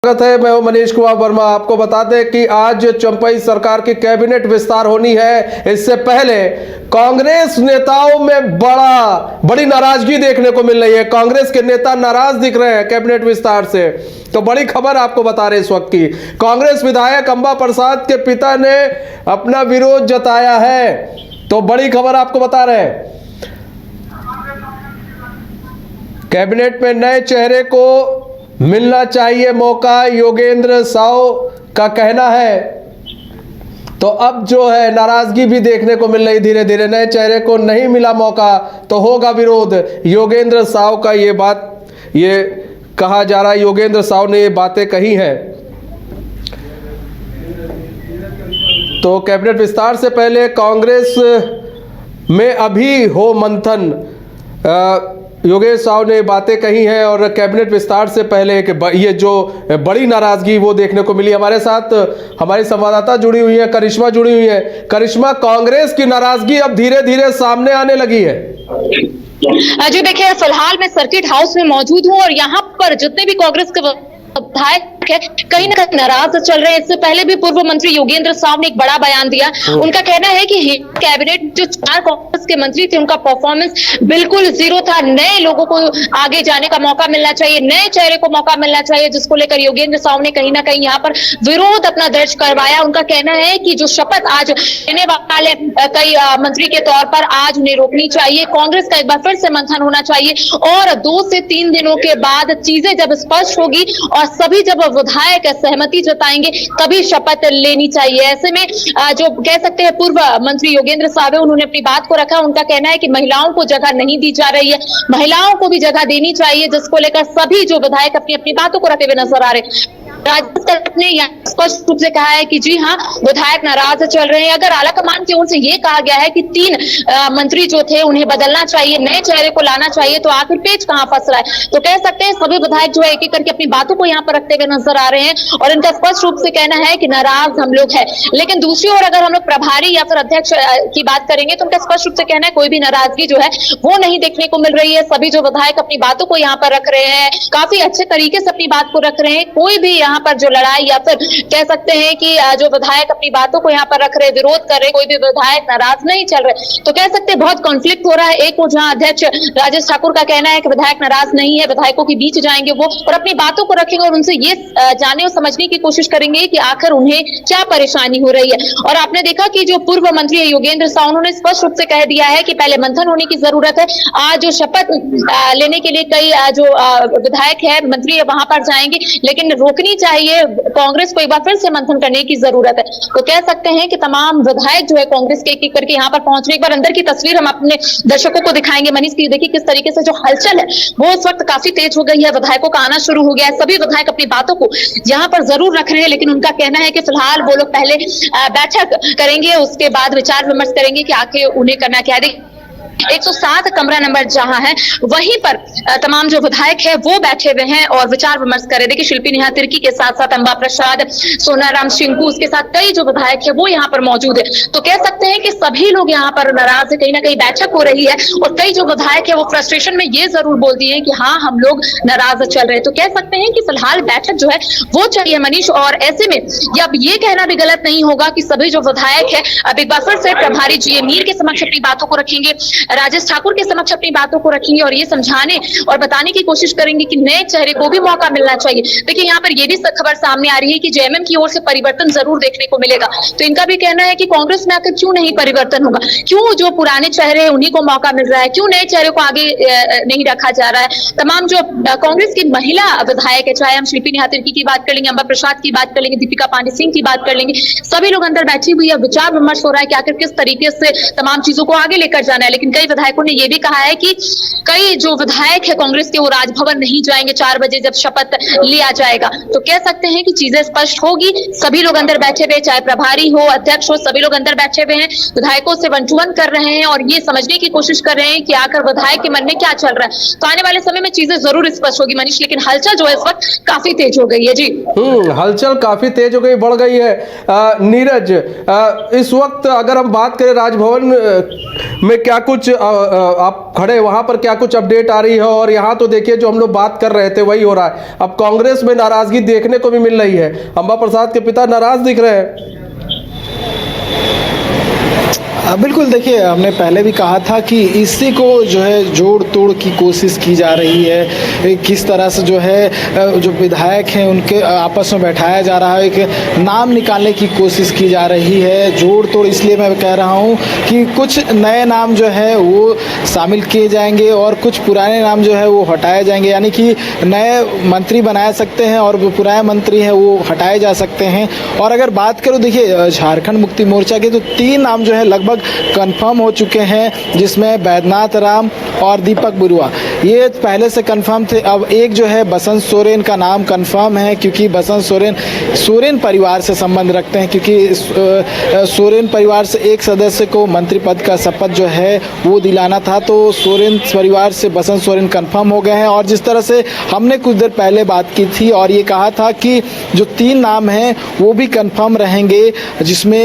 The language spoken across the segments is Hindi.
स्वागत है। मैं हूं मनीष कुमार वर्मा। आपको बता दें कि आज चंपई सरकार की कैबिनेट विस्तार होनी है। इससे पहले कांग्रेस नेताओं में बड़ी नाराजगी देखने को मिल रही है। कांग्रेस के नेता नाराज दिख रहे हैं कैबिनेट विस्तार से। तो बड़ी खबर आपको बता रहे हैं इस वक्त की। कांग्रेस विधायक अंबा प्रसाद के पिता ने अपना विरोध जताया है। तो बड़ी खबर आपको बता रहे हैं। कैबिनेट में नए चेहरे को मिलना चाहिए मौका, योगेंद्र साव का कहना है। तो अब जो है नाराजगी भी देखने को मिल रही। धीरे धीरे नए चेहरे को नहीं मिला मौका तो होगा विरोध। योगेंद्र साव का ये कहा जा रहा है। योगेंद्र साव ने ये बातें कही हैं। तो कैबिनेट विस्तार से पहले कांग्रेस में अभी हो मंथन, योगेश साव ने बातें कही हैं। और कैबिनेट विस्तार से पहले ये जो बड़ी नाराजगी वो देखने को मिली। हमारे साथ हमारी संवाददाता जुड़ी हुई है, करिश्मा जुड़ी हुई है। करिश्मा, कांग्रेस की नाराजगी अब धीरे धीरे सामने आने लगी है। जी देखिए, फिलहाल मैं सर्किट हाउस में मौजूद हूँ और यहाँ पर जितने भी कांग्रेस के विधायक है कहीं ना कहीं नाराज चल रहे हैं। इससे पहले भी पूर्व मंत्री योगेंद्र साव ने एक बड़ा बयान दिया। उनका कहना है कि कैबिनेट जो 4 कांग्रेस के मंत्री थे उनका परफॉर्मेंस बिल्कुल जीरो था। नए लोगों को आगे जाने का मौका मिलना चाहिए, नए चेहरे को मौका मिलना चाहिए, जिसको लेकर योगेंद्र साव ने कहीं ना कहीं यहाँ पर विरोध अपना दर्ज करवाया। उनका कहना है कि जो शपथ आज लेने वाले कई मंत्री के तौर पर आज उन्हें रोकनी चाहिए। कांग्रेस का एक बार फिर से मंथन होना चाहिए और 2 से 3 दिनों के बाद चीजें जब स्पष्ट होगी और सभी जब विधायक सहमति जताएंगे तभी शपथ लेनी चाहिए। ऐसे में जो कह सकते हैं पूर्व मंत्री योगेंद्र साव, उन्होंने अपनी बात को रखा। उनका कहना है कि महिलाओं को जगह नहीं दी जा रही है, महिलाओं को भी जगह देनी चाहिए, जिसको लेकर सभी जो विधायक अपनी अपनी बातों को रखते हुए नजर आ रहे हैं। राज्य ने स्पष्ट रूप से कहा है कि जी हाँ, विधायक नाराज चल रहे हैं। अगर आलाकमान की ओर से ये कहा गया है कि 3 मंत्री जो थे उन्हें बदलना चाहिए, नए चेहरे को लाना चाहिए, तो आखिर पेच कहां फंस रहा है। तो कह सकते हैं सभी विधायक जो है एक एक करके अपनी बातों को यहाँ पर रखते हुए नजर आ रहे हैं और इनका स्पष्ट रूप से कहना है कि नाराज हम लोग हैं। लेकिन दूसरी ओर अगर हम लोग प्रभारी या फिर अध्यक्ष की बात करेंगे तो उनका स्पष्ट रूप से कहना है कोई भी नाराजगी जो है वो नहीं देखने को मिल रही है। सभी जो विधायक अपनी बातों को यहाँ पर रख रहे हैं, काफी अच्छे तरीके से अपनी बात को रख रहे हैं। कोई भी यहाँ पर जो लड़ाई या फिर कह सकते हैं कि जो विधायक अपनी बातों को यहाँ पर रख रहे, विरोध कर रहे, कोई भी विधायक नाराज नहीं चल रहे। तो कह सकते हैं बहुत कॉन्फ्लिक्ट हो रहा है। एक और जहां अध्यक्ष राजेश ठाकुर का कहना है कि विधायक नाराज नहीं है, विधायकों के बीच जाएंगे वो और अपनी बातों को रखेंगे और उनसे ये जानने और समझने की कोशिश करेंगे कि आखिर उन्हें क्या परेशानी हो रही है। और आपने देखा कि जो पूर्व मंत्री योगेंद्र साव, उन्होंने स्पष्ट रूप से कह दिया है कि पहले मंथन होने की जरूरत है। आज जो शपथ लेने के लिए कई जो विधायक है, मंत्री है, वहां पर जाएंगे, लेकिन रोकनी चाहिए कांग्रेस को, एक बार फिर से मंथन करने की जरूरत है। तो कह सकते हैं कि तमाम विधायक जो है कांग्रेस के एक करके यहाँ पर पहुंच रहे। एक बार अंदर की तस्वीर हम अपने दर्शकों को दिखाएंगे। मनीष की देखिए किस तरीके से जो हलचल है वो इस वक्त काफी तेज हो गई है। विधायकों का आना शुरू हो गया है। सभी विधायक अपनी बातों को यहाँ पर जरूर रख रहे हैं, लेकिन उनका कहना है कि फिलहाल वो लोग पहले बैठक करेंगे, उसके बाद विचार विमर्श करेंगे कि आखिर उन्हें करना क्या है। 107 कमरा नंबर जहां है वहीं पर तमाम जो विधायक है वो बैठे हुए हैं और विचार विमर्श कर रहे। देखिए शिल्पी नेहा तिर्की के साथ साथ अंबा प्रसाद, सोनाराम शिंकू, उसके साथ कई जो विधायक है वो यहाँ पर मौजूद है। तो कह सकते हैं कि सभी लोग यहाँ पर नाराज है। कहीं ना कहीं बैठक हो रही है और कई जो विधायक है वो फ्रस्ट्रेशन में ये जरूर बोल दिए हैं कि हाँ, हम लोग नाराज चल रहे हैं। तो कह सकते हैं कि फिलहाल बैठक जो है वो चाहिए मनीष। और ऐसे में अब ये कहना भी गलत नहीं होगा कि सभी जो विधायक है अब एक बार फिर से प्रभारी जी मीर के समक्ष अपनी बातों को रखेंगे, राजेश ठाकुर के समक्ष अपनी बातों को रखेंगे और ये समझाने और बताने की कोशिश करेंगे कि नए चेहरे को भी मौका मिलना चाहिए। देखिए यहाँ पर ये भी खबर सामने आ रही है कि जेएमएम की ओर से परिवर्तन जरूर देखने को मिलेगा। तो इनका भी कहना है कि कांग्रेस में आकर क्यों नहीं परिवर्तन होगा, क्यों जो पुराने चेहरे हैं उन्हीं को मौका मिल रहा है, क्यों नए चेहरे को आगे नहीं रखा जा रहा है। तमाम जो कांग्रेस की महिला विधायक है, चाहे हम शिल्पी नेहा तिर्की की बात कर लेंगे, अंबा प्रसाद की बात कर लेंगे, दीपिका पांडे सिंह की बात कर लेंगे, सभी लोग अंदर बैठी हुई है। विचार विमर्श हो रहा है कि आखिर किस तरीके से तमाम चीजों को आगे लेकर जाना है। लेकिन कई विधायकों ने यह भी कहा है कि कई जो विधायक है कांग्रेस के वो राजभवन नहीं जाएंगे 4 बजे जब शपथ लिया जाएगा। तो कह सकते हैं कि चीजें स्पष्ट होगी। सभी लोग अंदर बैठे हुए, चाहे प्रभारी हो, अध्यक्ष हो, सभी लोग अंदर बैठे हुए हैं, विधायकों से 1 to 1 कर रहे हैं और ये समझने की कोशिश कर रहे हैं कि आखिर विधायक के मन में क्या चल रहा है। तो आने वाले समय में चीजें जरूर स्पष्ट होगी मनीष, लेकिन हलचल जो है इस वक्त काफी तेज हो गई है। जी हलचल काफी तेज हो गई, बढ़ गई है। नीरज, इस वक्त अगर हम बात करें राजभवन में क्या कुछ कुछ आप खड़े वहां पर क्या कुछ अपडेट आ रही है? और यहाँ तो देखिए जो हम लोग बात कर रहे थे वही हो रहा है। अब कांग्रेस में नाराजगी देखने को भी मिल रही है। अंबा प्रसाद के पिता नाराज दिख रहे हैं। बिल्कुल, देखिए हमने पहले भी कहा था कि इसी को जो है जोड़ तोड़ की कोशिश की जा रही है। किस तरह से जो है जो विधायक हैं उनके आपस में बैठाया जा रहा है, एक नाम निकालने की कोशिश की जा रही है। जोड़ तोड़ इसलिए मैं कह रहा हूँ कि कुछ नए नाम जो है वो शामिल किए जाएंगे और कुछ पुराने नाम जो है वो हटाए जाएंगे, यानी कि नए मंत्री बनाए सकते हैं और जो पुराने मंत्री हैं वो हटाए जा सकते हैं। और अगर बात करूँ, देखिए झारखंड मुक्ति मोर्चा के तो 3 नाम जो है लगभग कंफर्म हो चुके हैं, जिसमें बैद्यनाथ राम और दीपक बरुआ ये पहले से कंफर्म थे। अब एक जो है बसंत सोरेन का नाम कंफर्म है, क्योंकि बसंत सोरेन परिवार से संबंध रखते हैं, क्योंकि सोरेन परिवार से एक सदस्य को मंत्री पद का शपथ जो है वो दिलाना था, तो सोरेन परिवार से बसंत सोरेन कंफर्म हो गए हैं। और जिस तरह से हमने कुछ देर पहले बात की थी और ये कहा था कि जो 3 नाम हैं वो भी कंफर्म रहेंगे, जिसमें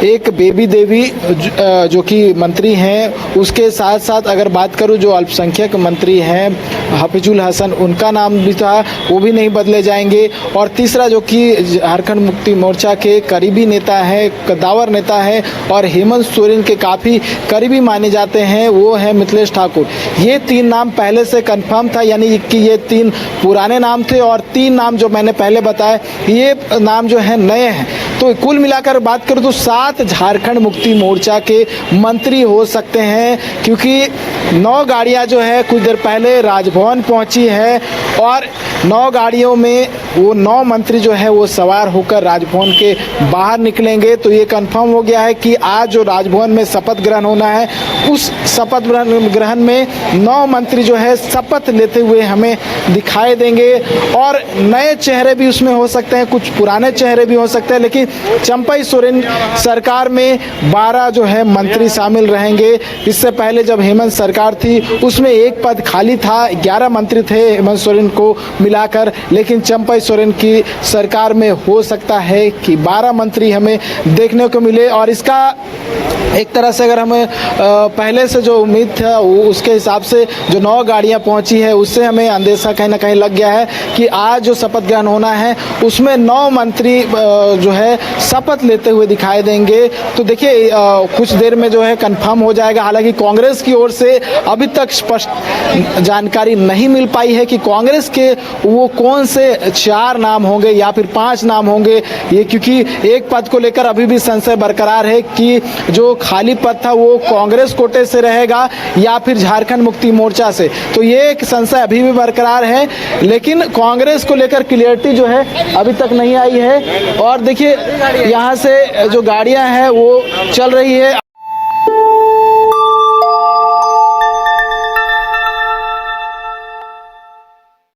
एक बेबी देवी जो कि मंत्री हैं, उसके साथ साथ अगर बात करूं जो अल्पसंख्यक मंत्री हैं हफीजुल हसन, उनका नाम भी था, वो भी नहीं बदले जाएंगे। और तीसरा जो कि झारखंड मुक्ति मोर्चा के करीबी नेता है, कद्दावर नेता है और हेमंत सोरेन के काफ़ी करीबी माने जाते हैं, वो है मिथिलेश ठाकुर। ये 3 नाम पहले से कंफर्म था, यानी कि ये 3 पुराने नाम थे और 3 नाम जो मैंने पहले बताए ये नाम जो है नए हैं। तो कुल मिलाकर बात करूँ तो 7 झारखंड मुक्ति मोर्चा के मंत्री हो सकते हैं, क्योंकि 9 गाड़ियां जो है कुछ देर पहले राजभवन पहुंची है और 9 गाड़ियों में वो 9 मंत्री जो है वो सवार होकर राजभवन के बाहर निकलेंगे। तो ये कंफर्म हो गया है कि आज जो राजभवन में शपथ ग्रहण होना है, उस शपथ ग्रहण में 9 मंत्री जो है शपथ लेते हुए हमें दिखाई देंगे। और नए चेहरे भी उसमें हो सकते हैं, कुछ पुराने चेहरे भी हो सकते हैं, लेकिन चंपई सोरेन सरकार में 12 जो है मंत्री शामिल रहेंगे। इससे पहले जब हेमंत सरकार थी उसमें एक पद खाली था, 11 मंत्री थे हेमंत सोरेन को मिलाकर, लेकिन चंपई सोरेन की सरकार में हो सकता है कि 12 मंत्री हमें देखने को मिले। और इसका एक तरह से अगर हमें पहले से जो उम्मीद था उसके हिसाब से जो 9 गाड़ियां पहुंची है उससे हमें अंदेशा कहीं ना कहीं लग गया है कि आज जो शपथ ग्रहण होना है उसमें 9 मंत्री जो है शपथ लेते हुए दिखाई देंगे। तो देखिए कुछ देर में जो है कंफर्म हो जाएगा। हालांकि कांग्रेस की ओर से अभी तक स्पष्ट जानकारी नहीं मिल पाई है कि कांग्रेस के वो कौन से 4 नाम होंगे या फिर 5 नाम होंगे, ये क्योंकि एक पद को लेकर अभी भी संशय बरकरार है कि जो खाली पद था वो कांग्रेस कोटे से रहेगा या फिर झारखंड मुक्ति मोर्चा से। तो ये एक संशय अभी भी बरकरार है, लेकिन कांग्रेस को लेकर क्लियरिटी जो है अभी तक नहीं आई है। और देखिए यहाँ से जो गाड़ियाँ हैं वो चल रही है।